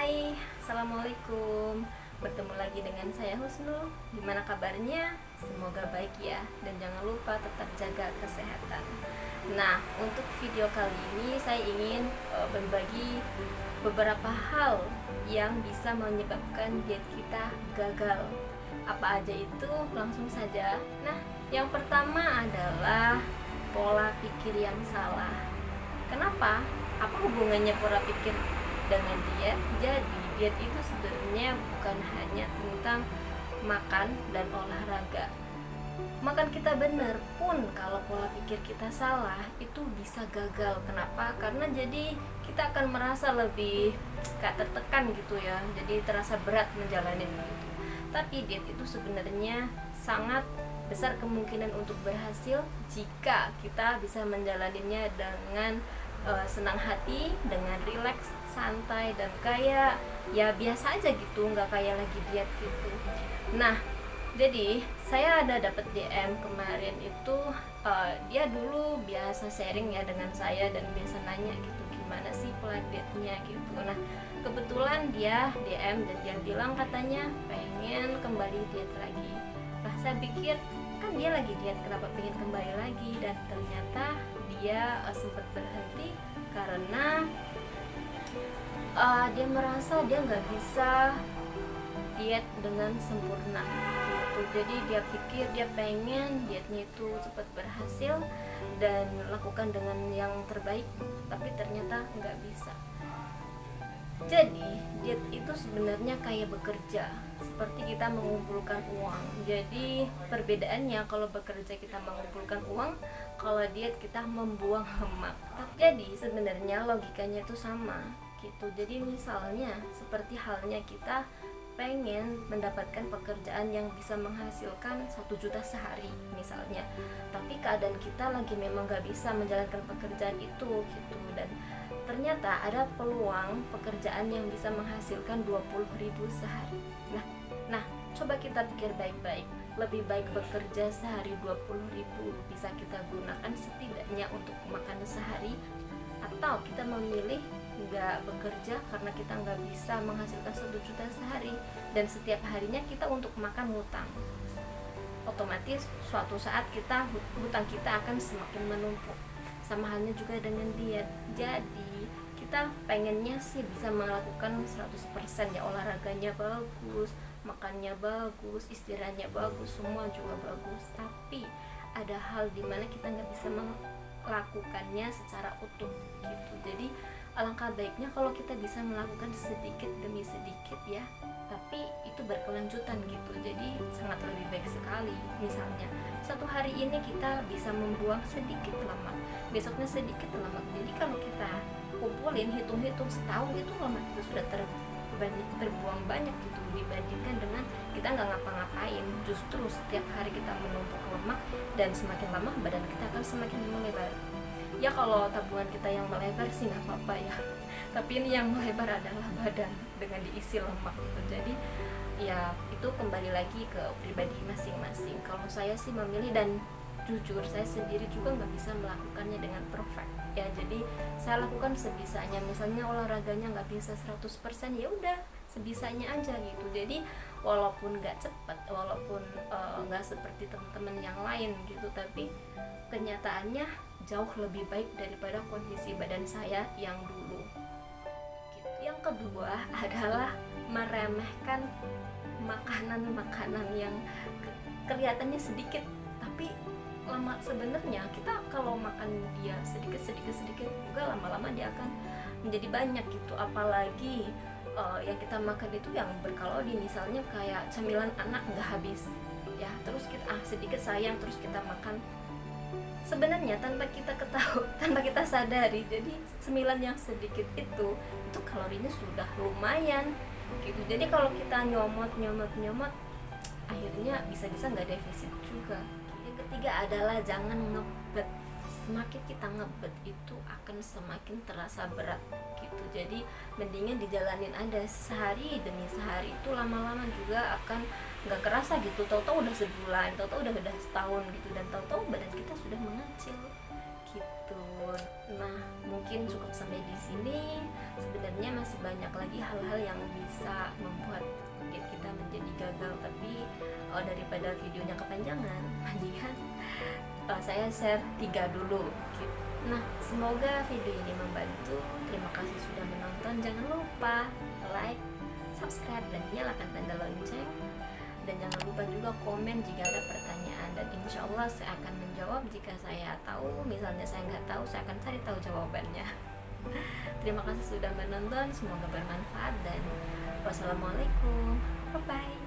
Hai, Assalamualaikum. Bertemu lagi dengan saya Husnul. Gimana kabarnya? Semoga baik ya. Dan jangan lupa tetap jaga kesehatan. Nah, untuk video kali ini saya ingin berbagi beberapa hal yang bisa menyebabkan diet kita gagal. Apa aja itu? Langsung saja. Nah, yang pertama adalah pola pikir yang salah. Kenapa? Apa hubungannya pola pikir dengan diet? Jadi diet itu sebenarnya bukan hanya tentang makan dan olahraga. Makan kita benar pun kalau pola pikir kita salah itu bisa gagal. Kenapa? Karena jadi kita akan merasa lebih kayak tertekan gitu ya. Jadi terasa berat menjalani itu. Tapi diet itu sebenarnya sangat besar kemungkinan untuk berhasil jika kita bisa menjalaninya dengan senang hati, dengan rileks, santai, dan kayak ya biasa aja gitu, nggak kayak lagi diet gitu. Nah, jadi saya ada dapat DM kemarin itu, dia dulu biasa sharing ya dengan saya dan biasa nanya gitu gimana sih pola dietnya gitu. Nah, kebetulan dia DM dan dia bilang katanya pengen kembali diet lagi. Nah, saya pikir kan dia lagi diet, kenapa pengen kembali lagi? Dan ternyata dia sempat berhenti karena dia merasa dia nggak bisa diet dengan sempurna gitu. Jadi dia pikir dia pengen dietnya itu cepat berhasil dan lakukan dengan yang terbaik, tapi ternyata nggak bisa. Jadi diet itu sebenarnya kayak bekerja, seperti kita mengumpulkan uang. Jadi perbedaannya kalau bekerja kita mengumpulkan uang, kalau diet kita membuang lemak. Jadi sebenarnya logikanya itu sama gitu. Jadi misalnya seperti halnya kita pengen mendapatkan pekerjaan yang bisa menghasilkan 1 juta sehari misalnya, tapi keadaan kita lagi memang gak bisa menjalankan pekerjaan itu gitu, dan ternyata ada peluang pekerjaan yang bisa menghasilkan 20.000 sehari. Nah, coba kita pikir baik-baik. Lebih baik bekerja sehari 20.000 bisa kita gunakan setidaknya untuk makan sehari, atau kita memilih nggak bekerja karena kita nggak bisa menghasilkan 1 juta sehari dan setiap harinya kita untuk makan hutang. Otomatis suatu saat hutang kita akan semakin menumpuk. Sama halnya juga dengan diet. Jadi kita pengennya sih bisa melakukan 100% ya, olahraganya bagus, makannya bagus, istirahatnya bagus, semua juga bagus. Tapi ada hal dimana kita nggak bisa melakukannya secara utuh gitu. Jadi alangkah baiknya kalau kita bisa melakukan sedikit demi sedikit ya, tapi itu berkelanjutan gitu. Jadi sangat lebih baik sekali. Misalnya satu hari ini kita bisa membuang sedikit lemak, besoknya sedikit lemak. Jadi kalau kita kumpulin, hitung-hitung setahun itu lemak itu sudah terbuang banyak gitu, dibandingkan dengan kita nggak ngapa-ngapain. Justru setiap hari kita menumpuk lemak dan semakin lama badan kita akan semakin melebar. Ya kalau tabungan kita yang melebar sih nggak apa-apa ya, tapi ini yang melebar adalah badan dengan diisi lemak gitu. Jadi ya itu kembali lagi ke pribadi masing-masing. Kalau saya sih memilih, dan jujur saya sendiri juga nggak bisa melakukannya dengan perfect ya. Jadi saya lakukan sebisanya. Misalnya olahraganya nggak bisa 100%, ya udah sebisanya aja gitu. Jadi walaupun nggak cepat, walaupun nggak seperti teman-teman yang lain gitu, tapi kenyataannya jauh lebih baik daripada kondisi badan saya yang dulu gitu. Yang kedua adalah meremehkan makanan-makanan yang kelihatannya sedikit tapi lama. Sebenarnya kita kalau makan dia sedikit juga lama-lama dia akan menjadi banyak gitu. Apalagi yang kita makan itu yang berkalori, misalnya kayak cemilan anak nggak habis ya, terus kita sedikit sayang terus kita makan, sebenarnya tanpa kita ketahui, tanpa kita sadari. Jadi cemilan yang sedikit itu kalorinya sudah lumayan gitu. Jadi kalau kita nyomot akhirnya bisa-bisa nggak defisit juga. Yang ketiga adalah jangan ngebet. Semakin kita ngebet itu akan semakin terasa berat gitu. Jadi mendingan dijalanin ada sehari demi sehari, itu lama-lama juga akan nggak kerasa gitu. Tahu-tahu udah sebulan, tahu-tahu udah setahun gitu, dan tahu-tahu badan kita sudah mengecil gitu. Nah, mungkin cukup sampai di sini. Sebenarnya masih banyak lagi hal-hal yang bisa membuat diet kita menjadi gagal, tapi daripada videonya kepanjangan, mendingan saya share 3 dulu gitu. Nah, semoga video ini membantu. Terima kasih sudah menonton. Jangan lupa like, subscribe, dan nyalakan tanda lonceng. Dan jangan lupa juga komen jika ada pertanyaan, dan insya Allah saya akan menjawab jika saya tahu. Misalnya saya nggak tahu, saya akan cari tahu jawabannya. Terima kasih sudah menonton, semoga bermanfaat, dan wassalamualaikum, bye bye.